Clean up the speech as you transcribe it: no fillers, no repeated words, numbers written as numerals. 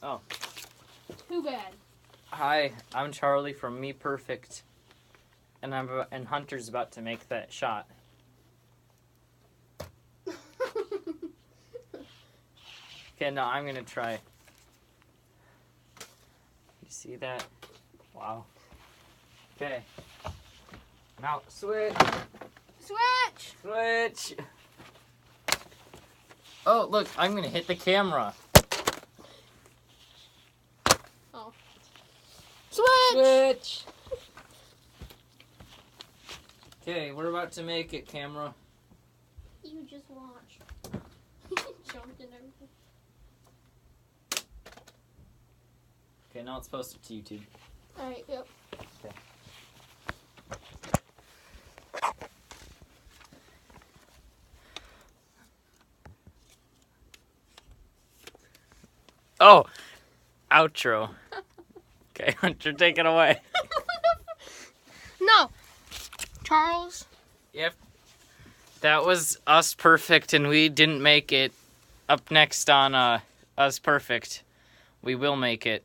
Oh. Too bad. Hi, I'm Charlie from Me Perfect. And Hunter's about to make that shot. Okay, no, I'm gonna try. You see that? Wow. Okay. Now, switch. Switch! Switch. Oh, look, I'm gonna hit the camera. Oh. Switch! Switch. Okay, we're about to make it, camera. You just watch. Jumped and everything. Okay, now it's posted to YouTube. Alright, yep. Okay. Oh, outro. Okay, Hunter, take it away. No! Charles? Yep. That was Us Perfect, and we didn't make it. Up next on Us Perfect, we will make it.